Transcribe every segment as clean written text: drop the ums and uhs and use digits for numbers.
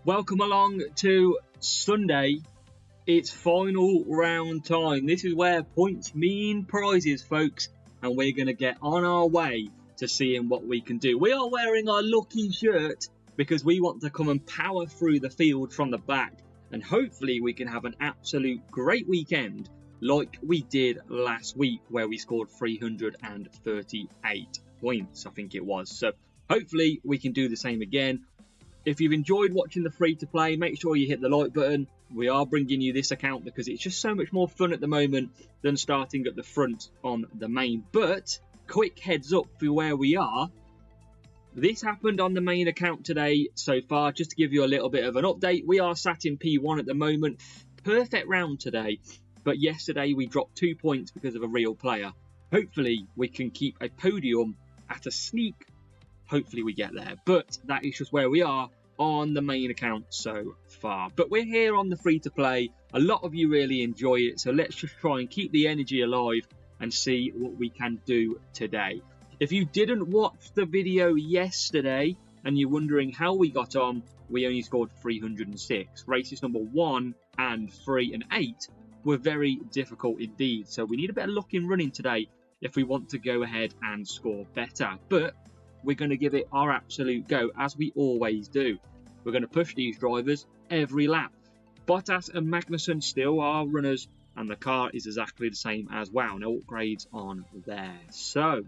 Welcome along to Sunday. It's final round time. This is where points mean prizes, folks, and we're going to get on our way to seeing what we can do. We are wearing our lucky shirt because we want to come and power through the field from the back, and hopefully we can have an absolute great weekend like we did last week where we scored 338 points, I think it was. So hopefully we can do the same again. If you've enjoyed watching the free-to-play, make sure you hit the like button. We are bringing you this account because it's just so much more fun at the moment than starting at the front on the main. But, quick heads up for where we are. This happened on the main account today so far, just to give you a little bit of an update. We are sat in P1 at the moment. Perfect round today, but yesterday we dropped 2 points because of a real player. Hopefully we can keep a podium at a sneak. Hopefully we get there, but that is just where we are on the main account so far. But we're here on the free-to-play. A lot of you really enjoy it, so let's just try and keep the energy alive and see what we can do today. If you didn't watch the video yesterday and you're wondering how we got on, we only scored 306. Races number 1 and 3 and 8 were very difficult indeed, so we need a bit of luck in running today if we want to go ahead and score better. But we're going to give it our absolute go, as we always do. We're going to push these drivers every lap. Bottas and Magnussen still are runners, and the car is exactly the same as well. No upgrades on there. So,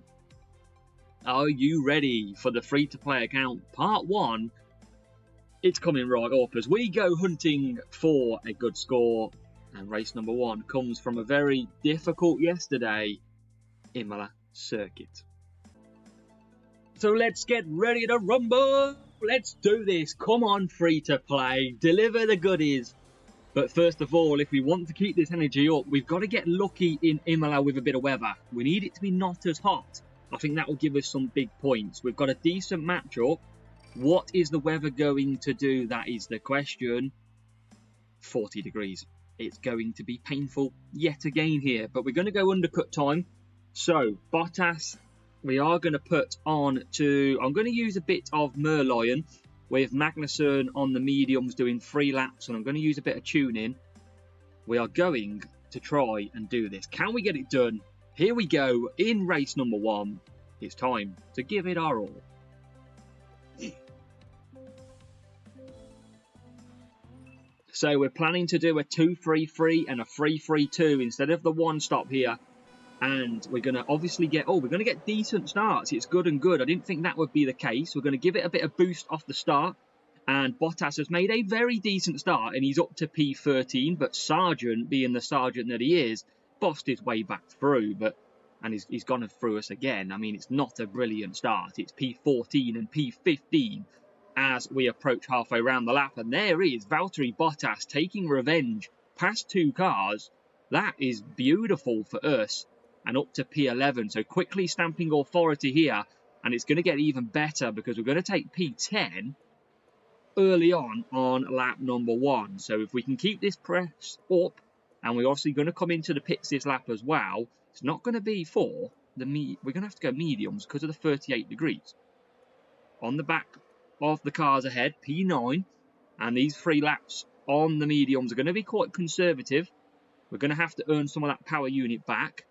are you ready for the free-to-play account part 1? It's coming right up as we go hunting for a good score. And race number 1 comes from a very difficult yesterday Imola circuit. So let's get ready to rumble. Let's do this. Come on, free to play. Deliver the goodies. But first of all, if we want to keep this energy up, we've got to get lucky in Imola with a bit of weather. We need it to be not as hot. I think that will give us some big points. We've got a decent matchup. What is the weather going to do? That is the question. 40 degrees. It's going to be painful yet again here. But we're going to go undercut time. So, Bottas, we are going to put on to... I'm going to use a bit of Merlion with Magnussen on the mediums doing 3 laps. And I'm going to use a bit of tuning. We are going to try and do this. Can we get it done? Here we go in race number 1. It's time to give it our all. So we're planning to do a 2-3-3 and a 3-3-2 instead of the 1 stop here. And we're going to obviously get... we're going to get decent starts. It's good and good. I didn't think that would be the case. We're going to give it a bit of boost off the start. And Bottas has made a very decent start. And he's up to P13. But Sargent, being the Sargent that he is, bossed his way back through. And he's gone through us again. I mean, it's not a brilliant start. It's P14 and P15 as we approach halfway around the lap. And there is Valtteri Bottas taking revenge past 2 cars. That is beautiful for us. And up to P11, so quickly stamping authority here, and it's going to get even better because we're going to take P10 early on lap number 1. So if we can keep this press up, and we're obviously going to come into the pits this lap as well, it's not going to be for the we're going to have to go mediums because of the 38 degrees. On the back of the cars ahead, P9, and these 3 laps on the mediums are going to be quite conservative. We're going to have to earn some of that power unit back.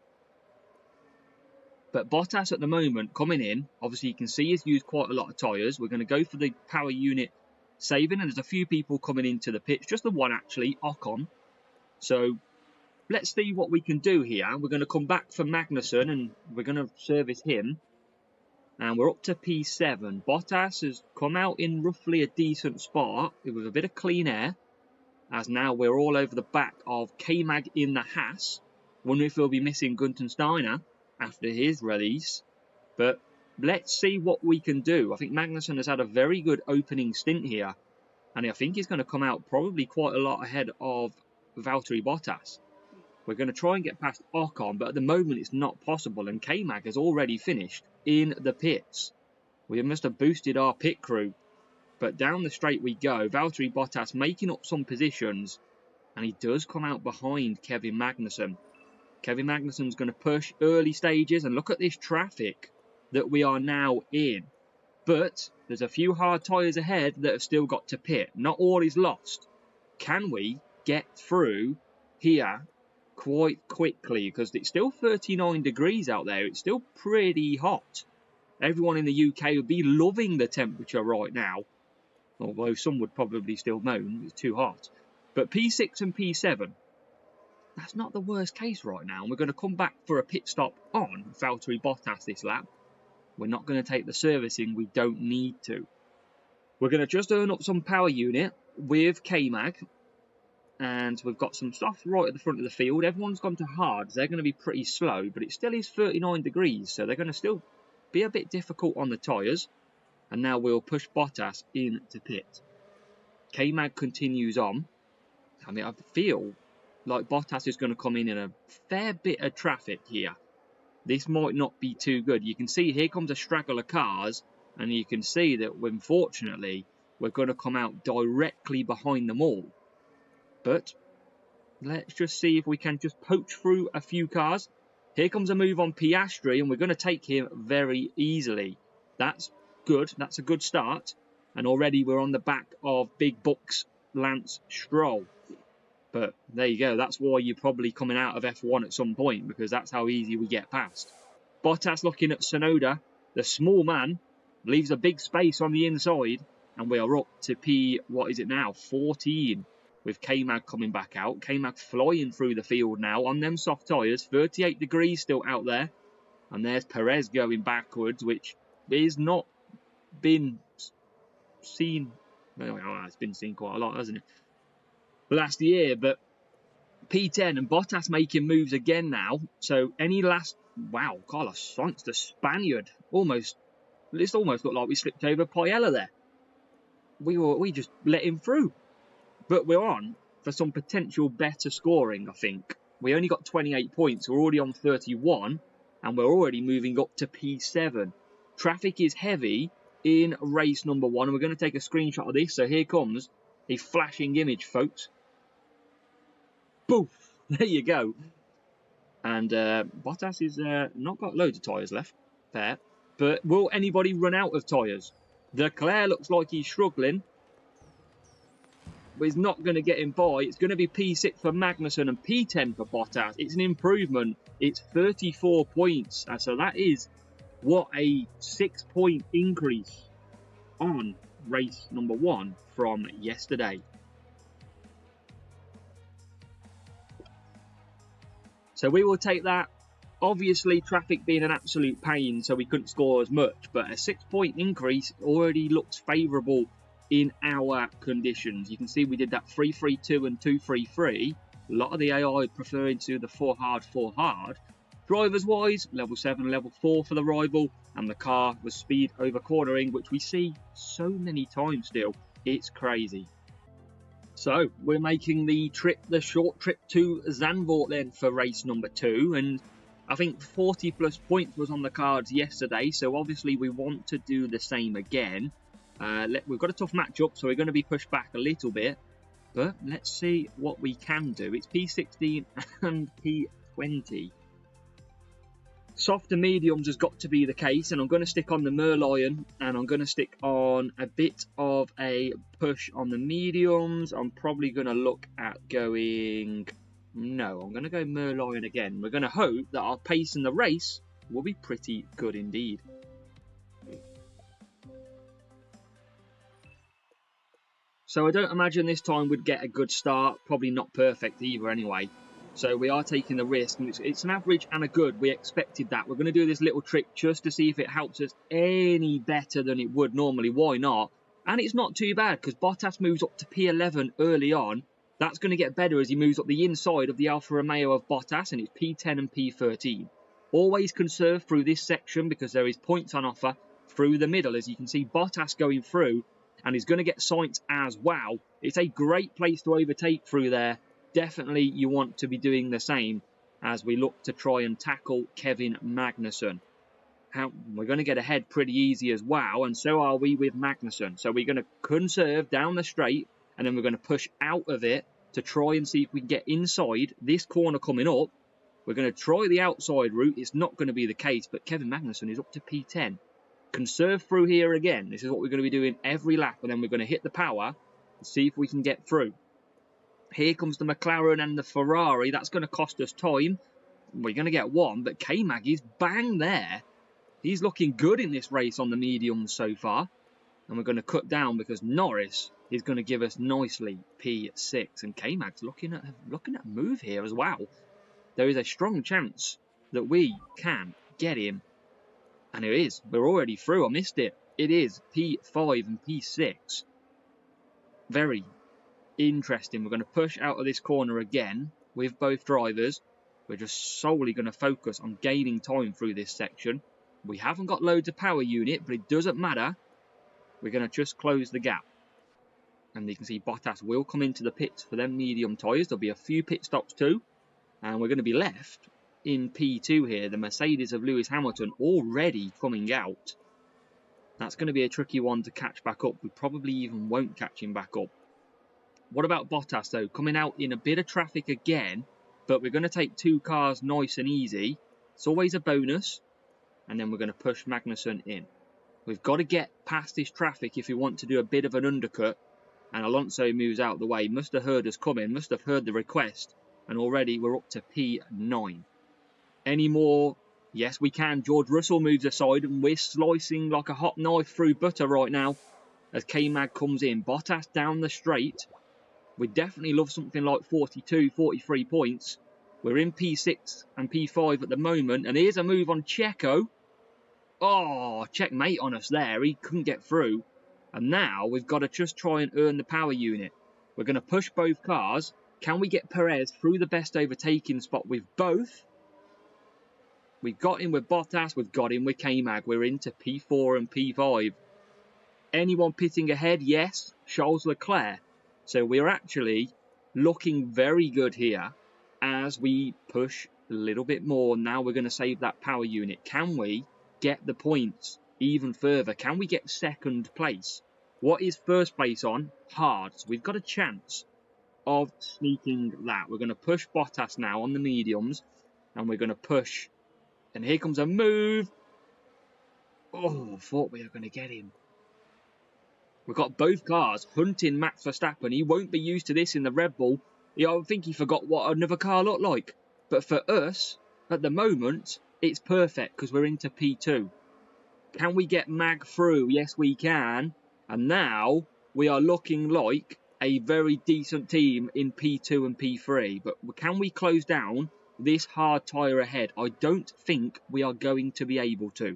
But Bottas at the moment coming in, obviously you can see he's used quite a lot of tyres. We're going to go for the power unit saving, and there's a few people coming into the pits, just the one actually, Ocon. So let's see what we can do here. We're going to come back for Magnussen and we're going to service him. And we're up to P7. Bottas has come out in roughly a decent spot with a bit of clean air, as now we're all over the back of K-Mag in the Haas. Wonder if we'll be missing Gunther Steiner after his release, but let's see what we can do. I think Magnussen has had a very good opening stint here, and I think he's going to come out probably quite a lot ahead of Valtteri Bottas. We're going to try and get past Ocon, but at the moment it's not possible, and K-Mag has already finished in the pits. We must have boosted our pit crew, but down the straight we go. Valtteri Bottas making up some positions, and he does come out behind Kevin Magnussen. Kevin Magnussen's going to push early stages, and look at this traffic that we are now in. But there's a few hard tyres ahead that have still got to pit. Not all is lost. Can we get through here quite quickly? Because it's still 39 degrees out there. It's still pretty hot. Everyone in the UK would be loving the temperature right now. Although some would probably still moan it's too hot. But P6 and P7, that's not the worst case right now. And we're going to come back for a pit stop on Valtteri Bottas this lap. We're not going to take the servicing. We don't need to. We're going to just earn up some power unit with K-Mag. And we've got some stuff right at the front of the field. Everyone's gone to hards. They're going to be pretty slow. But it still is 39 degrees. So they're going to still be a bit difficult on the tyres. And now we'll push Bottas into pit. K-Mag continues on. I mean, I feel like Bottas is going to come in a fair bit of traffic here. This might not be too good. You can see here comes a straggle of cars, and you can see that, unfortunately, we're going to come out directly behind them all. But let's just see if we can just poach through a few cars. Here comes a move on Piastri, and we're going to take him very easily. That's good. That's a good start. And already we're on the back of Big Bucks Lance Stroll. But there you go. That's why you're probably coming out of F1 at some point, because that's how easy we get past. Bottas looking at Tsunoda. The small man leaves a big space on the inside, and we are up to what is it now? 14. With K-Mag coming back out. K-Mag flying through the field now on them soft tyres. 38 degrees still out there. And there's Perez going backwards, which is not been seen. Well, it's been seen quite a lot, hasn't it? Last year, but P10 and Bottas making moves again now. So any last... Wow, Carlos Sainz, the Spaniard. It almost looked like we slipped over Paella there. We just let him through. But we're on for some potential better scoring, I think. We only got 28 points. We're already on 31. And we're already moving up to P7. Traffic is heavy in race number 1. And we're going to take a screenshot of this. So here comes a flashing image, folks. Boof! There you go. And Bottas is not got loads of tyres left. Fair. But will anybody run out of tyres? Leclerc looks like he's struggling. But he's not going to get him by. It's going to be P6 for Magnussen and P10 for Bottas. It's an improvement. It's 34 points. So that is, what, a 6-point increase on race number 1 from yesterday. So we will take that. Obviously, traffic being an absolute pain, so we couldn't score as much. But a 6-point increase already looks favourable in our conditions. You can see we did that 3-3-2 and 2-3-3. A lot of the AI preferring to the 4 hard. Drivers-wise, level 7 and level 4 for the rival. And the car was speed over cornering, which we see so many times still. It's crazy. So we're making the short trip to Zandvoort then for race number 2, and I think 40 plus points was on the cards yesterday, so obviously we want to do the same again. We've got a tough matchup, so we're going to be pushed back a little bit, but let's see what we can do. It's P16 and P20. Soft and mediums has got to be the case, and I'm going to stick on the Merlion, and I'm going to stick on a bit of a push on the mediums. I'm probably going to look at going... No, I'm going to go Merlion again. We're going to hope that our pace in the race will be pretty good indeed. So I don't imagine this time we'd get a good start. Probably not perfect either anyway. So we are taking the risk. And it's an average and a good. We expected that. We're going to do this little trick just to see if it helps us any better than it would normally. Why not? And it's not too bad because Bottas moves up to P11 early on. That's going to get better as he moves up the inside of the Alfa Romeo of Bottas, and it's P10 and P13. Always conserve through this section because there is points on offer through the middle. As you can see, Bottas going through, and he's going to get Sainz as well. It's a great place to overtake through there. Definitely you want to be doing the same as we look to try and tackle Kevin Magnussen. We're going to get ahead pretty easy as well, and so are we with Magnussen. So we're going to conserve down the straight, and then we're going to push out of it to try and see if we can get inside this corner coming up. We're going to try the outside route. It's not going to be the case, but Kevin Magnussen is up to P10. conserve through here again. This is what we're going to be doing every lap, and then we're going to hit the power and see if we can get through. Here comes the McLaren and the Ferrari. That's going to cost us time. We're going to get one, but K-Mag is bang there. He's looking good in this race on the mediums so far. And we're going to cut down because Norris is going to give us nicely P6. And K-Mag's looking at a move here as well. There is a strong chance that we can get him. And it is. We're already through. I missed it. It is P5 and P6. Very interesting. We're going to push out of this corner again with both drivers. We're just solely going to focus on gaining time through this section. We haven't got loads of power unit, but it doesn't matter. We're going to just close the gap. And you can see Bottas will come into the pits for them medium tyres. There'll be a few pit stops too. And we're going to be left in P2 here. The Mercedes of Lewis Hamilton already coming out. That's going to be a tricky one to catch back up. We probably even won't catch him back up. What about Bottas though? Coming out in a bit of traffic again. But we're going to take 2 cars nice and easy. It's always a bonus. And then we're going to push Magnussen in. We've got to get past this traffic if we want to do a bit of an undercut. And Alonso moves out the way. Must have heard us coming. Must have heard the request. And already we're up to P9. Any more? Yes, we can. George Russell moves aside. And we're slicing like a hot knife through butter right now. As K-Mag comes in. Bottas down the straight. We definitely love something like 42, 43 points. We're in P6 and P5 at the moment. And here's a move on Checo. Oh, checkmate on us there. He couldn't get through. And now we've got to just try and earn the power unit. We're going to push both cars. Can we get Perez through the best overtaking spot with both? We've got him with Bottas. We've got him with K-Mag. We're into P4 and P5. Anyone pitting ahead? Yes. Charles Leclerc. So we're actually looking very good here as we push a little bit more. Now we're going to save that power unit. Can we get the points even further? Can we get second place? What is first place on? Hard. So we've got a chance of sneaking that. We're going to push Bottas now on the mediums. And we're going to push. And here comes a move. Oh, I thought we were going to get him. We've got both cars hunting Max Verstappen. He won't be used to this in the Red Bull. I think he forgot what another car looked like. But for us, at the moment, it's perfect because we're into P2. Can we get Mag through? Yes, we can. And now we are looking like a very decent team in P2 and P3. But can we close down this hard tyre ahead? I don't think we are going to be able to.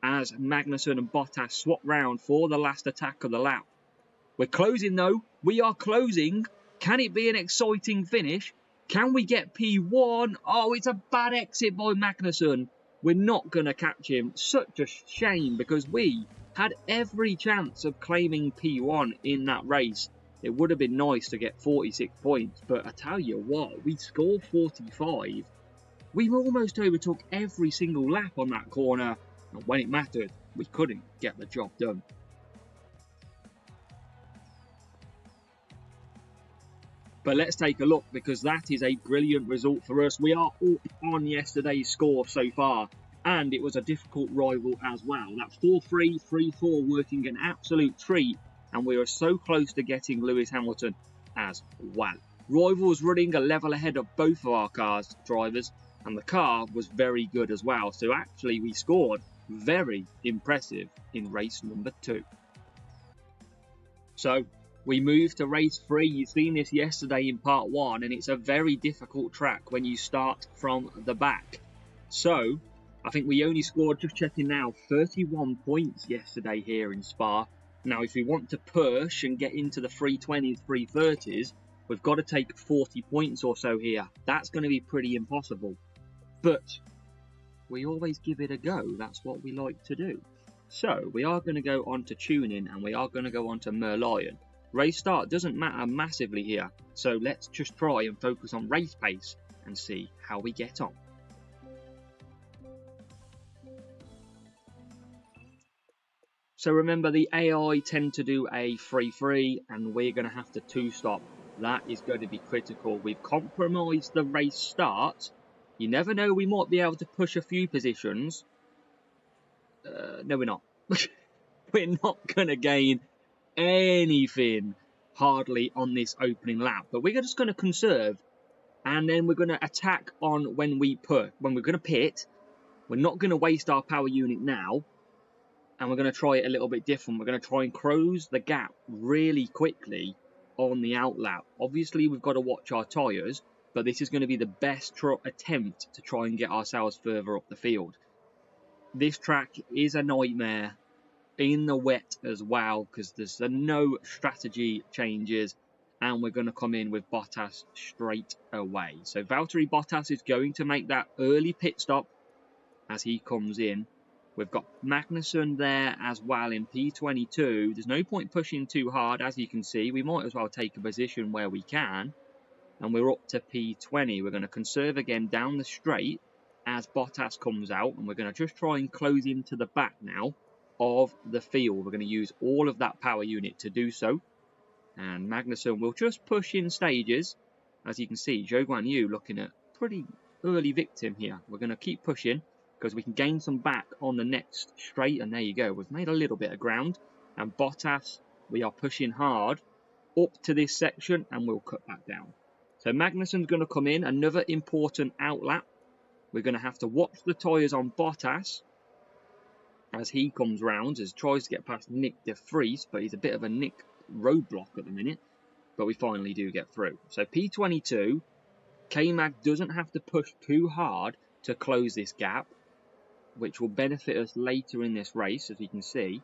As Magnussen and Bottas swap round for the last attack of the lap. We're closing though. We are closing. Can it be an exciting finish? Can we get P1? Oh, it's a bad exit by Magnussen. We're not going to catch him. Such a shame because we had every chance of claiming P1 in that race. It would have been nice to get 46 points. But I tell you what, we scored 45. We almost overtook every single lap on that corner. And when it mattered, we couldn't get the job done. But let's take a look because that is a brilliant result for us. We are up on yesterday's score so far. And it was a difficult rival as well. That 4-3, 3-4 working an absolute treat. And we are so close to getting Lewis Hamilton as well. Rivals running a level ahead of both of our cars' drivers. And the car was very good as well. So actually we scored very impressive in race number 2. So we move to race 3. You've seen this yesterday in part 1 and it's a very difficult track when you start from the back. So I think we only scored, just checking now, 31 points yesterday here in Spa. Now if we want to push and get into the 320s, 330s, we've got to take 40 points or so here. That's going to be pretty impossible. But we always give it a go. That's what we like to do. So we are going to go on to tuning and we are going to go on to Merlion. Race start doesn't matter massively here. So let's just try and focus on race pace and see how we get on. So remember the AI tend to do a 3-3 and we're going to have to 2-stop. That is going to be critical. We've compromised the race start. You never know, we might be able to push a few positions. No, we're not. we're not going to gain anything hardly on this opening lap. But we're just going to conserve, and then we're going to attack on when we're going to pit. We're not going to waste our power unit now, and we're going to try it a little bit different. We're going to try and close the gap really quickly on the outlap. Obviously, we've got to watch our tyres, but this is going to be the best attempt to try and get ourselves further up the field. This track is a nightmare in the wet as well, because there's no strategy changes, and we're going to come in with Bottas straight away. So Valtteri Bottas is going to make that early pit stop as he comes in. We've got Magnussen there as well in P22. There's no point pushing too hard, as you can see. We might as well take a position where we can. And we're up to P20. We're going to conserve again down the straight as Bottas comes out. And we're going to just try and close into the back now of the field. We're going to use all of that power unit to do so. And Magnussen will just push in stages. As you can see, Zhou Guanyu looking at pretty early victim here. We're going to keep pushing, because we can gain some back on the next straight, and there you go. We've made a little bit of ground, and Bottas, we are pushing hard up to this section, and we'll cut that down. So Magnussen's going to come in, another important outlap. We're going to have to watch the tyres on Bottas as he comes round, as tries to get past Nick de Vries, but he's a bit of a Nick roadblock at the minute, but we finally do get through. So P22, K-Mag doesn't have to push too hard to close this gap, which will benefit us later in this race. As you can see,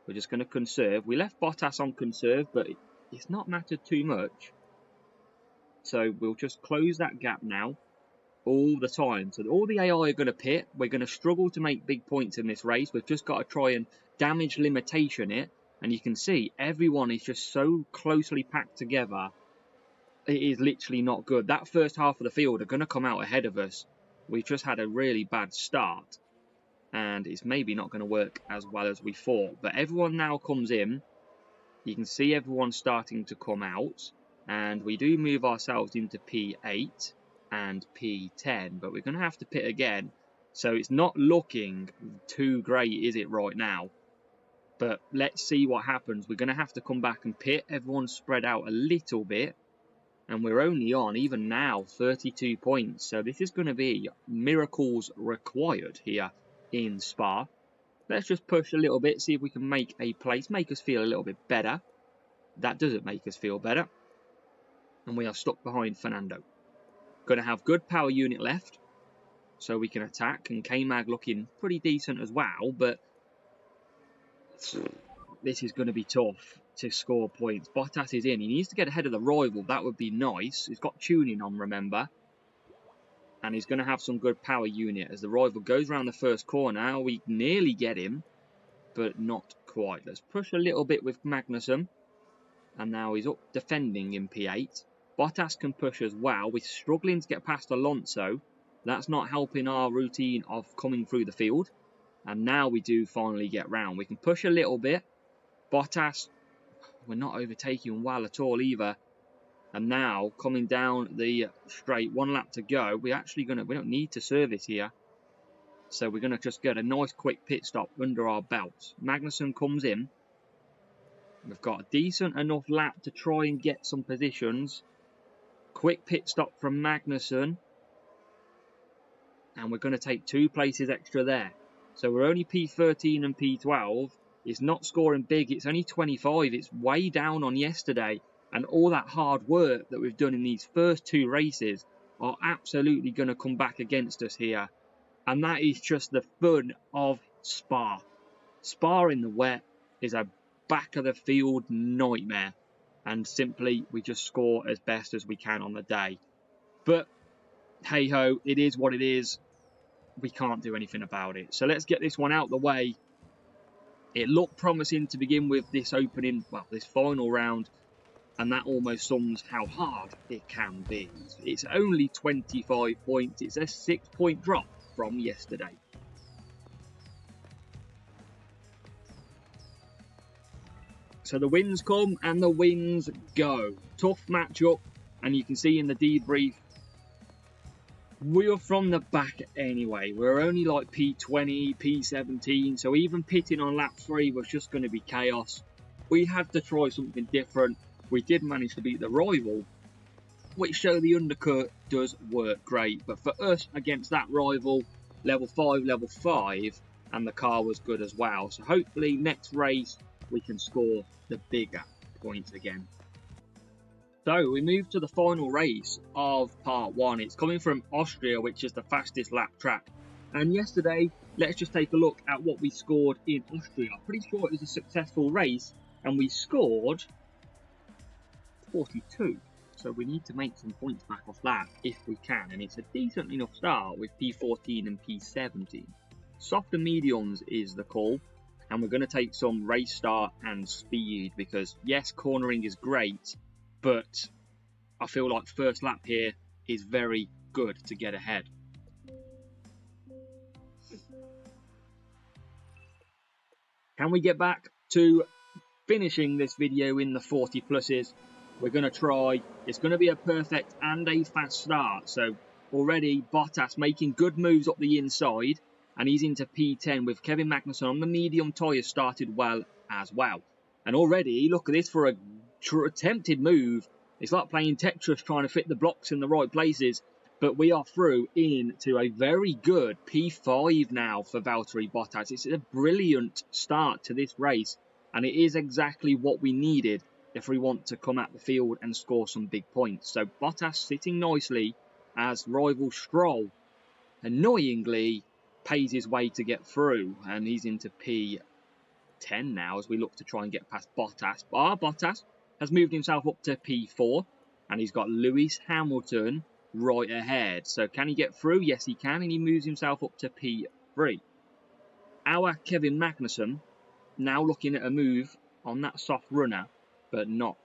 we're just going to conserve. We left Bottas on conserve, but it's not mattered too much. So we'll just close that gap now all the time. So all the AI are going to pit. We're going to struggle to make big points in this race. We've just got to try and damage limitation it. And you can see everyone is just so closely packed together. It is literally not good. That first half of the field are going to come out ahead of us. We've just had a really bad start, and it's maybe not going to work as well as we thought. But everyone now comes in. You can see everyone starting to come out, and we do move ourselves into P8 and P10, but we're going to have to pit again. So it's not looking too great, is it, right now? But let's see what happens. We're going to have to come back and pit. Everyone's spread out a little bit, and we're only on, even now, 32 points. So this is going to be miracles required here in Spa. Let's just push a little bit, see if we can make a place, make us feel a little bit better. That doesn't make us feel better. And we are stuck behind Fernando. Going to have good power unit left, so we can attack. And K-Mag looking pretty decent as well, but this is going to be tough to score points. Bottas is in. He needs to get ahead of the rival. That would be nice. He's got tuning on, remember. And he's going to have some good power unit. As the rival goes around the first corner, we nearly get him, but not quite. Let's push a little bit with Magnussen. And now he's up defending in P8. Bottas can push as well. We're struggling to get past Alonso. That's not helping our routine of coming through the field. And now we do finally get round. We can push a little bit. Bottas, we're not overtaking well at all either. And now, coming down the straight, one lap to go, we don't need to service here. So we're going to just get a nice quick pit stop under our belts. Magnussen comes in. We've got a decent enough lap to try and get some positions. Quick pit stop from Magnussen. And we're going to take 2 places extra there. So we're only P13 and P12. It's not scoring big. It's only 25. It's way down on yesterday. And all that hard work that we've done in these first 2 races are absolutely going to come back against us here. And that is just the fun of Spa. Spa in the wet is a back of the field nightmare. And simply, we just score as best as we can on the day. But, hey ho, it is what it is. We can't do anything about it. So let's get this one out the way. It looked promising to begin with this this final round. And that almost sums how hard it can be. It's only 25 points. It's a 6-point drop from yesterday. So the wins come and the wins go. Tough matchup. And you can see in the debrief, We were from the back anyway. We were only like P20, P17, so even pitting on lap 3 was just going to be chaos. We had to try something different. We did manage to beat the rival, which showed the undercut does work great. But for us, against that rival, level 5, and the car was good as well. So hopefully next race, we can score the bigger points again. So we move to the final race of part 1. It's coming from Austria, which is the fastest lap track. And yesterday, let's just take a look at what we scored in Austria. Pretty sure it was a successful race, and we scored 42. So we need to make some points back off that if we can. And it's a decent enough start with P14 and P17. Soft and mediums is the call. And we're going to take some race start and speed because, yes, cornering is great, but I feel like first lap here is very good to get ahead. Can we get back to finishing this video in the 40 pluses? We're going to try. It's going to be a perfect and a fast start. So already Bottas making good moves up the inside, and he's into P10 with Kevin Magnussen on the medium tyres started well as well. And already, look at this for a attempted move. It's like playing Tetris trying to fit the blocks in the right places. But we are through into a very good P5 now for Valtteri Bottas. It's a brilliant start to this race. And it is exactly what we needed if we want to come at the field and score some big points. So Bottas sitting nicely as rival Stroll annoyingly pays his way to get through. And he's into P10 now as we look to try and get past Bottas. But Bottas has moved himself up to P4 and he's got Lewis Hamilton right ahead. So can he get through? Yes, he can, and he moves himself up to P3. Our Kevin Magnussen now looking at a move on that soft runner, but not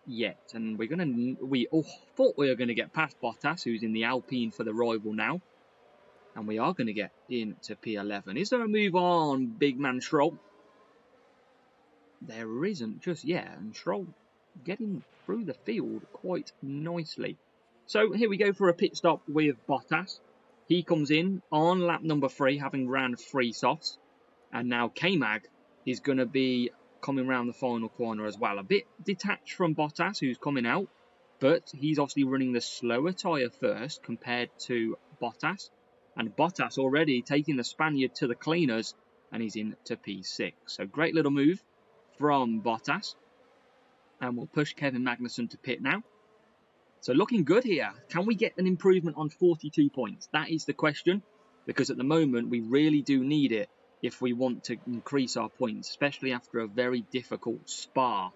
yet. And we thought we were going to get past Bottas, who's in the Alpine for the rival now. And we are going to get into P11. Is there a move on big man Stroll? There isn't just yet, and Stroll getting through the field quite nicely. So here we go for a pit stop with Bottas. He comes in on lap number 3, having ran 3 softs. And now K-Mag is going to be coming around the final corner as well. A bit detached from Bottas, who's coming out. But he's obviously running the slower tyre first compared to Bottas. And Bottas already taking the Spaniard to the cleaners. And he's into P6. So great little move from Bottas. And we'll push Kevin Magnussen to pit now. So looking good here. Can we get an improvement on 42 points? That is the question. Because at the moment, we really do need it if we want to increase our points, especially after a very difficult Spa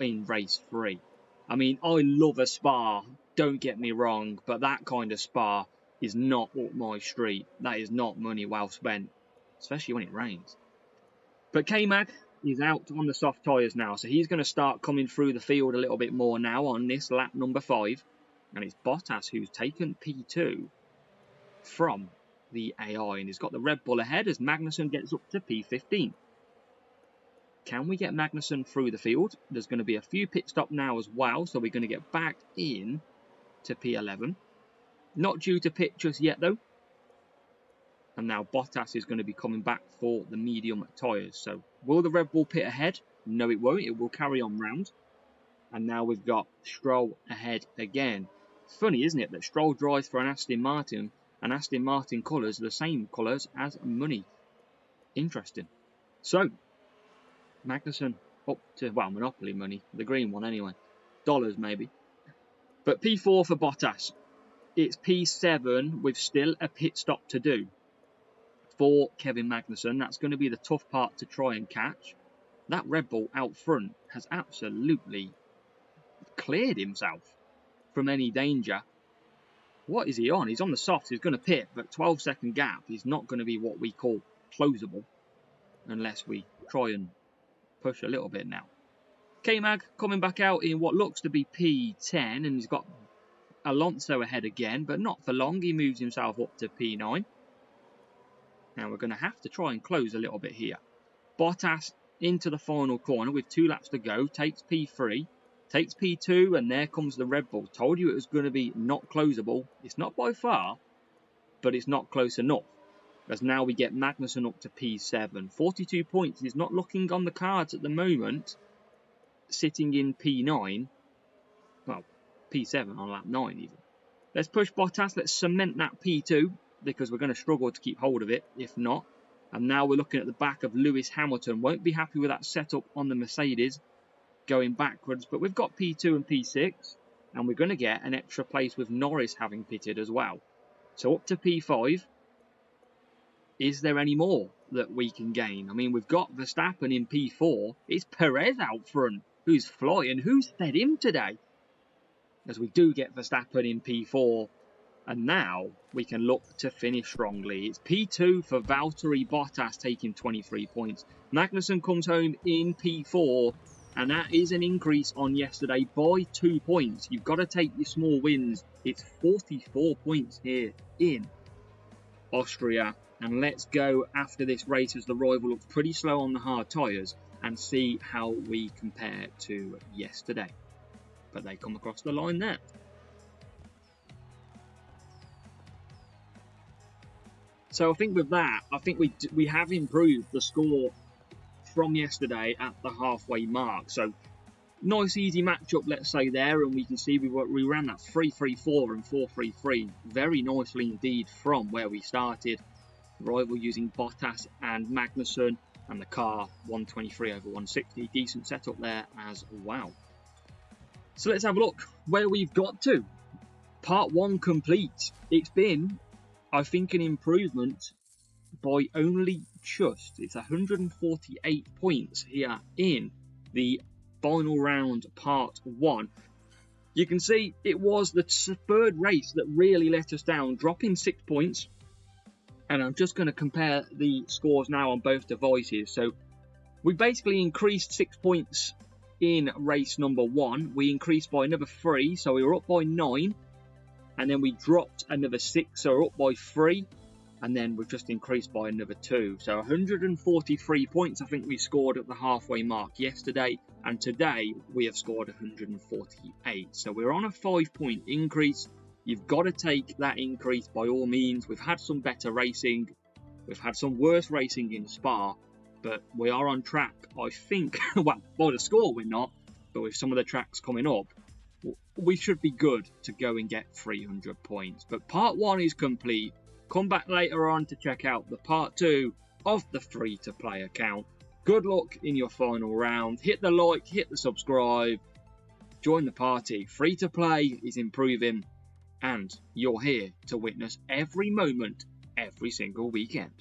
in race 3. I mean, I love a Spa, don't get me wrong, but that kind of Spa is not up my street. That is not money well spent, especially when it rains. But K-Mag is out on the soft tyres now, so he's going to start coming through the field a little bit more now on this lap number 5. And it's Bottas who's taken P2 from the AI, and he's got the Red Bull ahead as Magnussen gets up to P15. Can we get Magnussen through the field? There's going to be a few pit stop now as well, so we're going to get back in to P11. Not due to pit just yet though. And now Bottas is going to be coming back for the medium tyres. So will the Red Bull pit ahead? No, it won't. It will carry on round. And now we've got Stroll ahead again. It's funny, isn't it, that Stroll drives for an Aston Martin, and Aston Martin colours are the same colours as money. Interesting. So, Magnussen up to, well, Monopoly money. The green one anyway. Dollars maybe. But P4 for Bottas. It's P7 with still a pit stop to do for Kevin Magnussen. That's going to be the tough part to try and catch. That Red Bull out front has absolutely cleared himself from any danger. What is he on? He's on the softs. He's going to pit, but 12-second gap is not going to be what we call closable unless we try and push a little bit now. K-Mag coming back out in what looks to be P10, and he's got Alonso ahead again, but not for long. He moves himself up to P9. Now we're going to have to try and close a little bit here. Bottas into the final corner with 2 laps to go, takes P3, takes P2, and there comes the Red Bull. Told you it was going to be not closable. It's not by far, but it's not close enough. As now we get Magnussen up to P7. 42 points is not looking on the cards at the moment. Sitting in P9. Well, P7 on lap 9 even. Let's push Bottas. Let's cement that P2 because we're going to struggle to keep hold of it if not. And now we're looking at the back of Lewis Hamilton. Won't be happy with that setup on the Mercedes going backwards. But we've got P2 and P6. And we're going to get an extra place with Norris having pitted as well. So up to P5. Is there any more that we can gain? I mean, we've got Verstappen in P4. It's Perez out front who's flying. Who's fed him today? As we do get Verstappen in P4. And now we can look to finish strongly. It's P2 for Valtteri Bottas taking 23 points. Magnussen comes home in P4. And that is an increase on yesterday by 2 points. You've got to take your small wins. It's 44 points here in Austria. And let's go after this race as the rival looks pretty slow on the hard tyres and see how we compare to yesterday. But they come across the line there. So I think with that, I think we have improved the score from yesterday at the halfway mark. So nice easy matchup, let's say there, and we can see we ran that 3-3-4 and 4-3-3 very nicely indeed from where we started. Rival using Bottas and Magnussen, and the car 123 over 160. Decent setup there as well. So let's have a look where we've got to. Part 1 complete. It's been, I think, an improvement by only just. It's 148 points here in the final round, part 1. You can see it was the third race that really let us down, dropping 6 points. And I'm just going to compare the scores now on both devices. So we basically increased 6 points in race number 1. We increased by another 3, so we were up by 9. And then we dropped another 6, so we're up by 3. And then we've just increased by another 2. So 143 points I think we scored at the halfway mark yesterday. And today we have scored 148. So we're on a 5-point increase. You've got to take that increase by all means. We've had some better racing. We've had some worse racing in Spa. But we are on track, I think. Well, by the score we're not. But with some of the tracks coming up, we should be good to go and get 300 points. But part 1 is complete. Come back later on to check out the part 2 of the free-to-play account. Good luck in your final round. Hit the like, hit the subscribe. Join the party. Free-to-play is improving. And you're here to witness every moment, every single weekend.